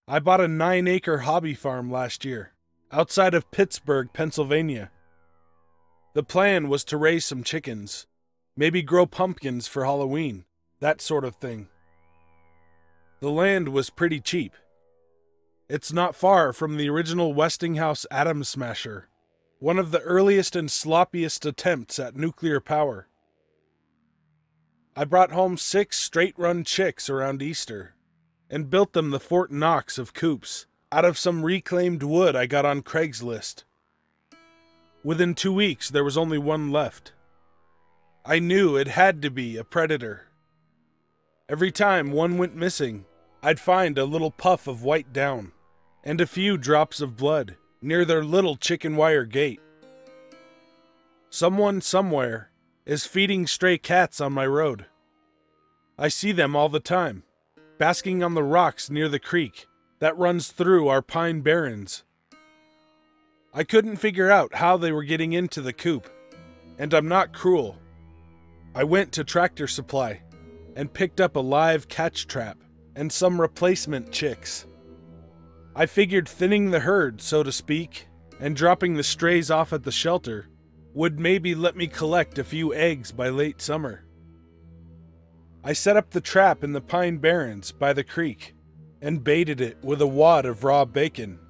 I bought a 9-acre hobby farm last year, outside of Pittsburgh, Pennsylvania. The plan was to raise some chickens, maybe grow pumpkins for Halloween, that sort of thing. The land was pretty cheap. It's not far from the original Westinghouse atom smasher, one of the earliest and sloppiest attempts at nuclear power. I brought home 6 straight-run chicks around Easter, and built them the Fort Knox of coops, out of some reclaimed wood I got on Craigslist. Within 2 weeks, there was only one left. I knew it had to be a predator. Every time one went missing, I'd find a little puff of white down, and a few drops of blood near their little chicken wire gate. Someone somewhere is feeding stray cats on my road. I see them all the time, basking on the rocks near the creek that runs through our pine barrens. I couldn't figure out how they were getting into the coop, and I'm not cruel. I went to Tractor Supply and picked up a live catch trap and some replacement chicks. I figured thinning the herd, so to speak, and dropping the strays off at the shelter would maybe let me collect a few eggs by late summer. I set up the trap in the pine barrens by the creek and baited it with a wad of raw bacon.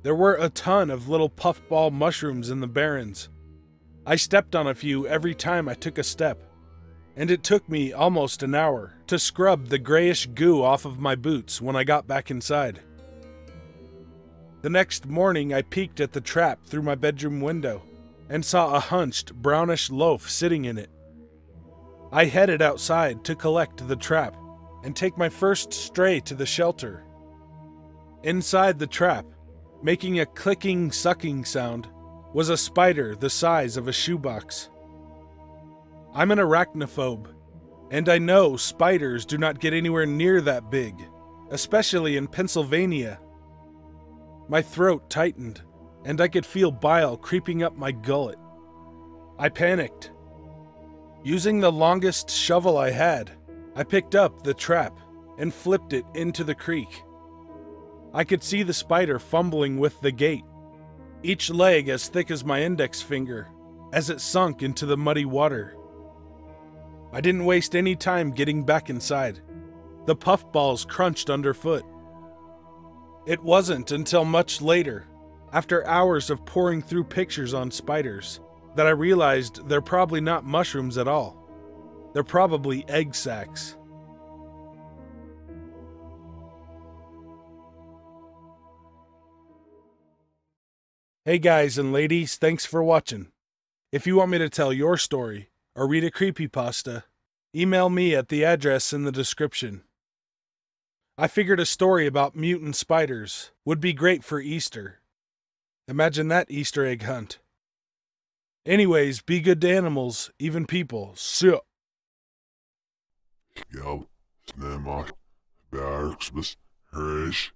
There were a ton of little puffball mushrooms in the barrens. I stepped on a few every time I took a step, and it took me almost an hour to scrub the grayish goo off of my boots when I got back inside. The next morning I peeked at the trap through my bedroom window and saw a hunched brownish loaf sitting in it. I headed outside to collect the trap and take my first stray to the shelter. Inside the trap, making a clicking, sucking sound, was a spider the size of a shoebox. I'm an arachnophobe, and I know spiders do not get anywhere near that big, especially in Pennsylvania. My throat tightened, and I could feel bile creeping up my gullet. I panicked. Using the longest shovel I had, I picked up the trap and flipped it into the creek. I could see the spider fumbling with the gate, each leg as thick as my index finger, as it sunk into the muddy water. I didn't waste any time getting back inside. The puffballs crunched underfoot. It wasn't until much later, after hours of poring through pictures on spiders, that I realized they're probably not mushrooms at all. They're probably egg sacs. Hey guys and ladies, thanks for watching. If you want me to tell your story or read a creepypasta, email me at the address in the description. I figured a story about mutant spiders would be great for Easter. Imagine that Easter egg hunt. Anyways, be good to animals, even people. See ya. Ja, snämar, Bergsbus, Rish.